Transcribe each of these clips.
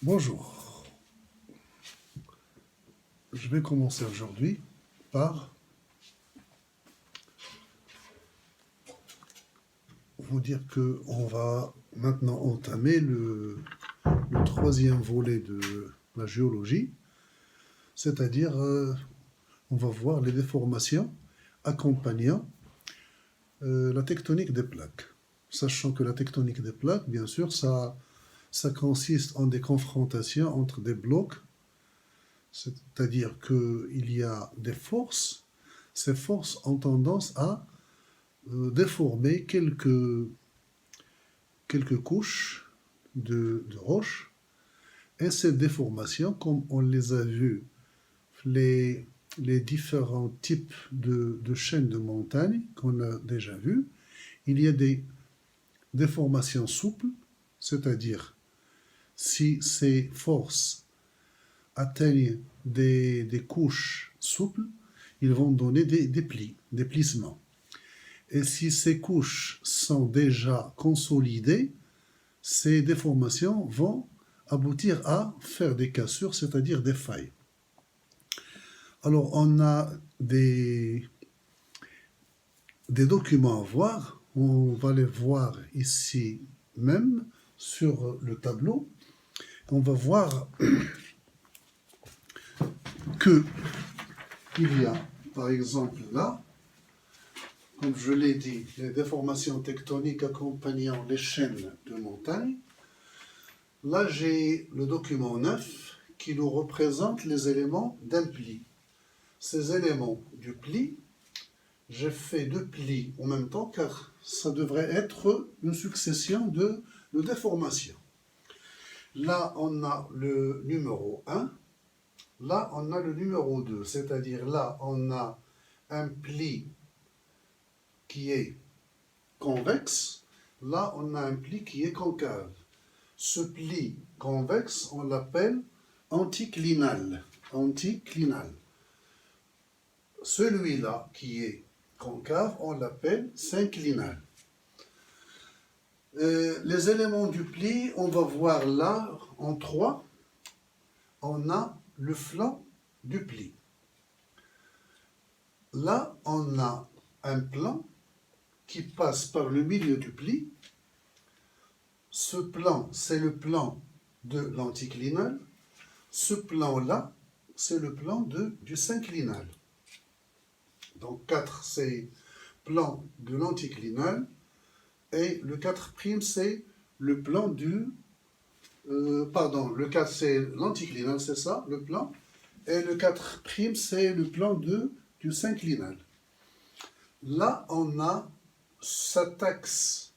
Bonjour, je vais commencer aujourd'hui par vous dire qu'on va maintenant entamer le troisième volet de la géologie, c'est-à-dire on va voir les déformations accompagnant la tectonique des plaques. Sachant que la tectonique des plaques, bien sûr, ça consiste en des confrontations entre des blocs, c'est-à-dire qu'il y a des forces. Ces forces ont tendance à déformer quelques couches de roches. Et ces déformations, comme on les a vues, les différents types de chaînes de montagnes qu'on a déjà vues, il y a des déformations souples, c'est-à-dire si ces forces atteignent des couches souples, ils vont donner des plis, des plissements. Et si ces couches sont déjà consolidées, ces déformations vont aboutir à faire des cassures, c'est-à-dire des failles. Alors, on a des documents à voir. On va les voir ici même sur le tableau. On va voir qu'il y a, par exemple là, comme je l'ai dit, les déformations tectoniques accompagnant les chaînes de montagnes. Là, j'ai le document 9 qui nous représente les éléments d'un pli. Ces éléments du pli, j'ai fait deux plis en même temps car ça devrait être une succession de déformations. Là, on a le numéro 1. Là, on a le numéro 2. C'est-à-dire là, on a un pli qui est convexe. Là, on a un pli qui est concave. Ce pli convexe, on l'appelle anticlinal. Anticlinal. Celui-là qui est concave, on l'appelle synclinal. Les éléments du pli, on va voir là en 3. On a le flanc du pli. Là, on a un plan qui passe par le milieu du pli. Ce plan, c'est le plan de l'anticlinal. Ce plan-là, c'est le plan du synclinal. Donc 4, c'est plan de l'anticlinal. Et le 4', c'est le plan du... le 4, c'est l'anticlinal, c'est ça, le plan. Et le 4', c'est le plan du synclinal. Là, on a cet axe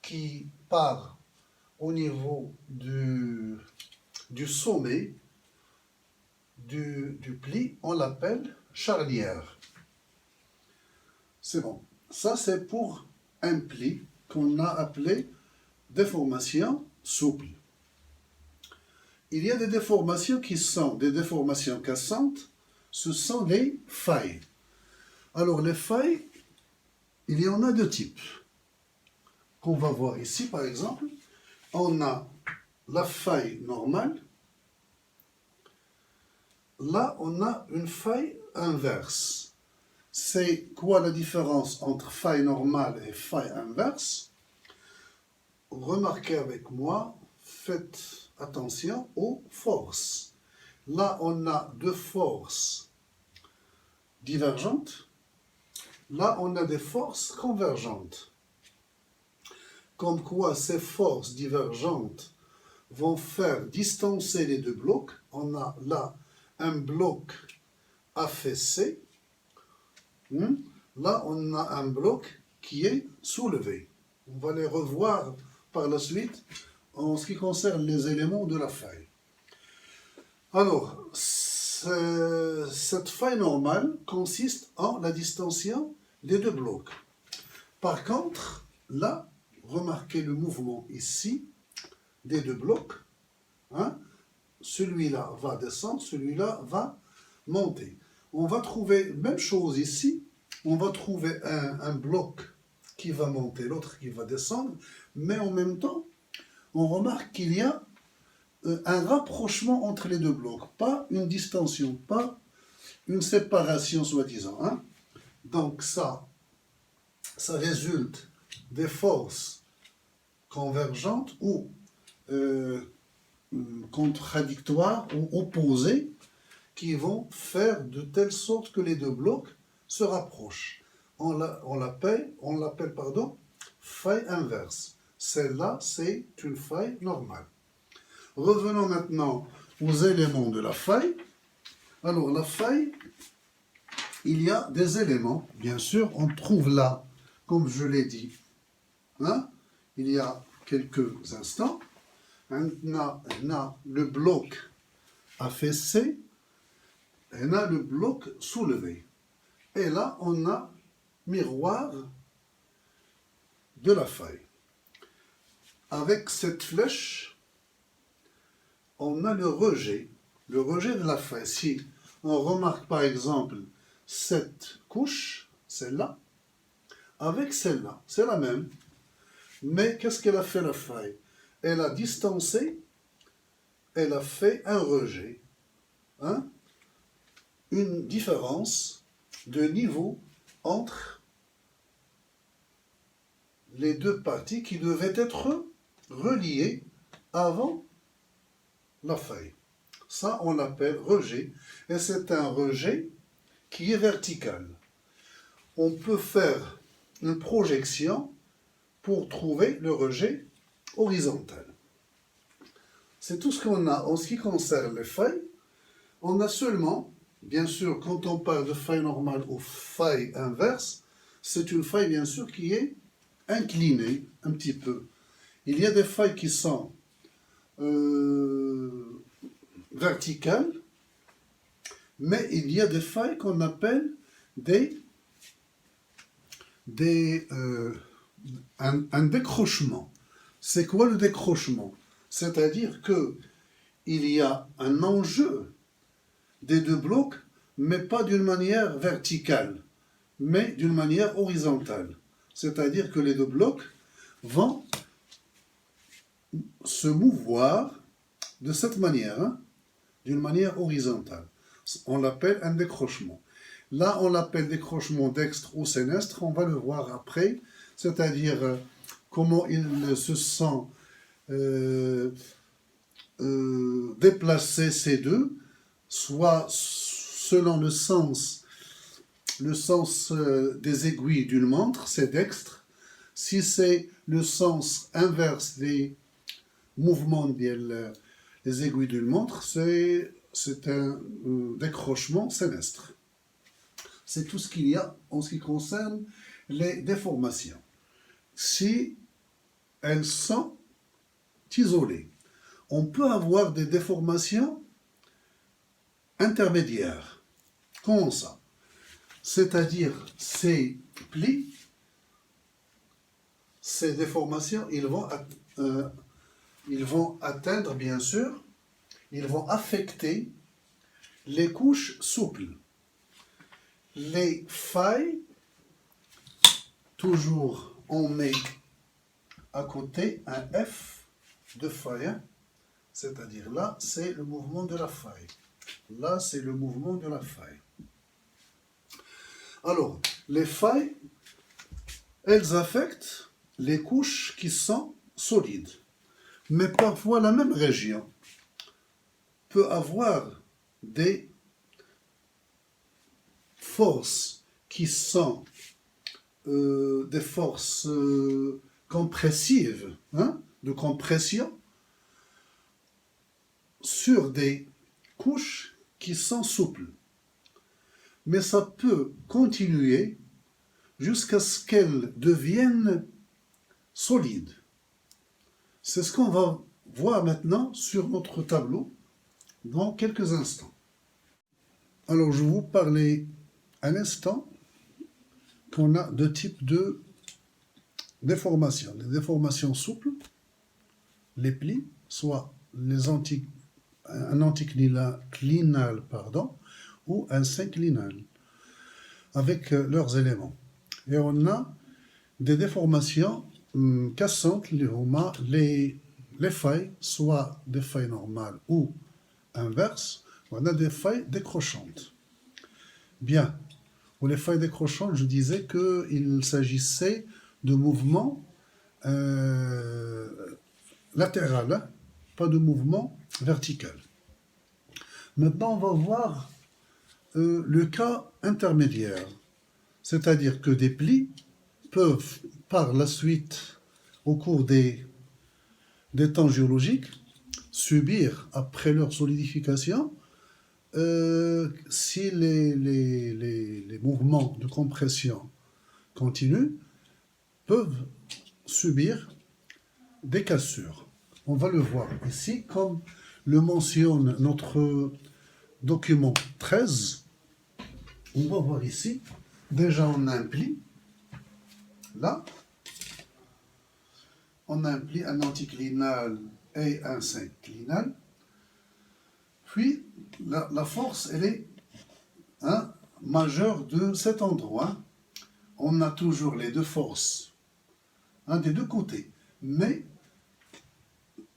qui part au niveau du sommet du pli, on l'appelle charnière. C'est bon. Ça, c'est pour un pli qu'on a appelé déformation souple. Il y a des déformations qui sont des déformations cassantes, ce sont les failles. Alors, les failles, il y en a deux types. Qu'on va voir ici, par exemple, on a la faille normale. Là, on a une faille inverse. C'est quoi la différence entre faille normale et faille inverse? Remarquez avec moi, faites attention aux forces. Là, on a deux forces divergentes. Là, on a des forces convergentes. Comme quoi ces forces divergentes vont faire distancer les deux blocs. On a là un bloc affaissé. Là, on a un bloc qui est soulevé. On va les revoir par la suite en ce qui concerne les éléments de la faille. Alors, cette faille normale consiste en la distension des deux blocs. Par contre, là, remarquez le mouvement ici des deux blocs. Celui-là va descendre, celui-là va monter. On va trouver même chose ici. On va trouver un bloc qui va monter, l'autre qui va descendre. Mais en même temps, on remarque qu'il y a un rapprochement entre les deux blocs, pas une distension, pas une séparation soi-disant. Hein? Donc ça résulte des forces convergentes ou contradictoires ou opposées qui vont faire de telle sorte que les deux blocs se rapprochent. On l'appelle faille inverse. Celle-là, c'est une faille normale. Revenons maintenant aux éléments de la faille. Alors, la faille, il y a des éléments, bien sûr, on trouve là, comme je l'ai dit, hein, il y a quelques instants, on a le bloc affaissé, on a le bloc soulevé. Et là, on a miroir de la faille. Avec cette flèche, on a le rejet de la faille. Si on remarque par exemple cette couche, celle-là, avec celle-là, c'est la même. Mais qu'est-ce qu'elle a fait la faille? Elle a distancé, elle a fait un rejet. Hein? Une différence de niveau entre les deux parties qui devaient être reliées avant la faille. Ça, on l'appelle rejet. Et c'est un rejet qui est vertical. On peut faire une projection pour trouver le rejet horizontal. C'est tout ce qu'on a en ce qui concerne les failles. On a seulement, bien sûr, quand on parle de faille normale ou faille inverse, c'est une faille, bien sûr, qui est inclinée un petit peu. Il y a des failles qui sont verticales, mais il y a des failles qu'on appelle un décrochement. C'est quoi le décrochement? C'est-à-dire que il y a un enjeu des deux blocs, mais pas d'une manière verticale, mais d'une manière horizontale. C'est-à-dire que les deux blocs vont se mouvoir de cette manière, hein, d'une manière horizontale. On l'appelle un décrochement. Là, on l'appelle décrochement dextre ou sénestre, on va le voir après, c'est-à-dire comment il se sent déplacer ces deux, soit selon le sens des aiguilles d'une montre, c'est dextre. Si c'est le sens inverse des mouvements des aiguilles d'une montre, c'est un décrochement sénestre. C'est tout ce qu'il y a en ce qui concerne les déformations. Si elles sont isolées, on peut avoir des déformations intermédiaires. Comment ça? C'est-à-dire ces plis, ces déformations, ils vont atteindre, bien sûr, ils vont affecter les couches souples. Les failles, toujours on met à côté un F de faille, c'est-à-dire là c'est le mouvement de la faille. Là c'est le mouvement de la faille. Alors, les failles, elles affectent les couches qui sont solides. Mais parfois la même région peut avoir des forces qui sont des forces compressives, hein, de compression, sur des couches qui sont souples. Mais ça peut continuer jusqu'à ce qu'elles deviennent solides. C'est ce qu'on va voir maintenant sur notre tableau dans quelques instants. Alors, je vous parlais un instant qu'on a deux types de déformations. Les déformations souples, les plis, soit un anticlinal, ou un synclinal, avec leurs éléments. Et on a des déformations cassantes, les les failles, soit des failles normales ou inverses, on a des failles décrochantes. Bien, pour les failles décrochantes, je disais qu'il s'agissait de mouvements latéral, hein, pas de mouvement vertical. Maintenant, on va voir le cas intermédiaire, c'est-à-dire que des plis peuvent, par la suite, au cours des temps géologiques, subir, après leur solidification, si les mouvements de compression continus, peuvent subir des cassures. On va le voir ici, comme le mentionne notre document 13. On va voir ici, déjà on a un pli, là, on a un pli, un anticlinal et un synclinal. Puis, la force, elle est majeure de cet endroit. On a toujours les deux forces, des deux côtés. Mais,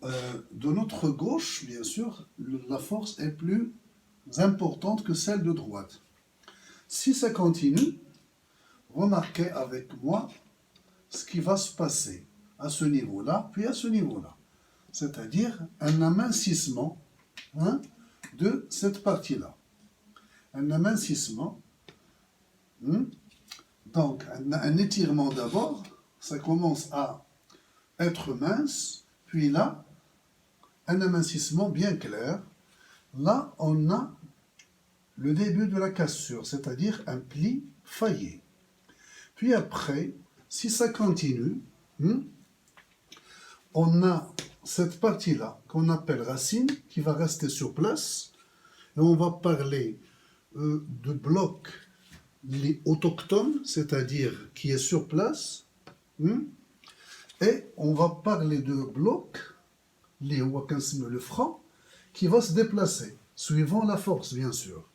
de notre gauche, bien sûr, la force est plus importante que celle de droite. Si ça continue, remarquez avec moi ce qui va se passer à ce niveau-là, puis à ce niveau-là. C'est-à-dire un amincissement de cette partie-là. Un amincissement. Donc, un étirement d'abord, ça commence à être mince, puis là, un amincissement bien clair. Là, on a le début de la cassure, c'est-à-dire un pli faillé. Puis après, si ça continue, on a cette partie-là qu'on appelle racine qui va rester sur place. Et on va parler de blocs autochtones, c'est-à-dire qui est sur place. Et on va parler de blocs, le franc, qui va se déplacer, suivant la force, bien sûr.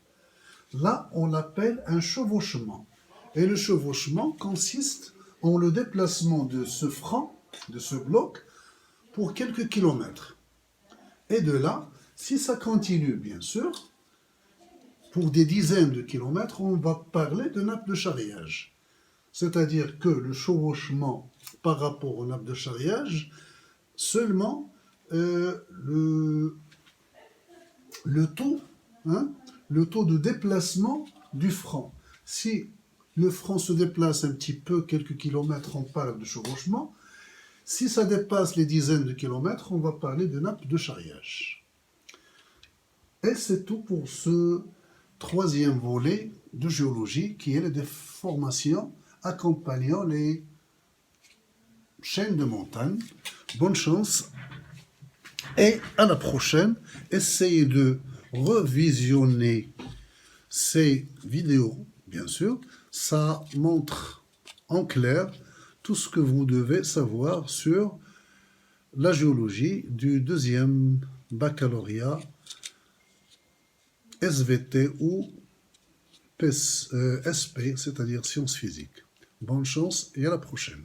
Là, on l'appelle un chevauchement. Et le chevauchement consiste en le déplacement de ce franc, de ce bloc, pour quelques kilomètres. Et de là, si ça continue, bien sûr, pour des dizaines de kilomètres, on va parler de nappe de charriage. C'est-à-dire que le chevauchement par rapport aux nappes de charriage, seulement le taux de déplacement du franc. Si le franc se déplace un petit peu, quelques kilomètres, on parle de chevauchement. Si ça dépasse les dizaines de kilomètres, on va parler de nappe de charriage. Et c'est tout pour ce troisième volet de géologie, qui est les déformations accompagnant les chaînes de montagne. Bonne chance et à la prochaine. Essayez de revisionner ces vidéos, bien sûr. Ça montre en clair tout ce que vous devez savoir sur la géologie du deuxième baccalauréat SVT ou SP, c'est-à-dire sciences physiques. Bonne chance et à la prochaine.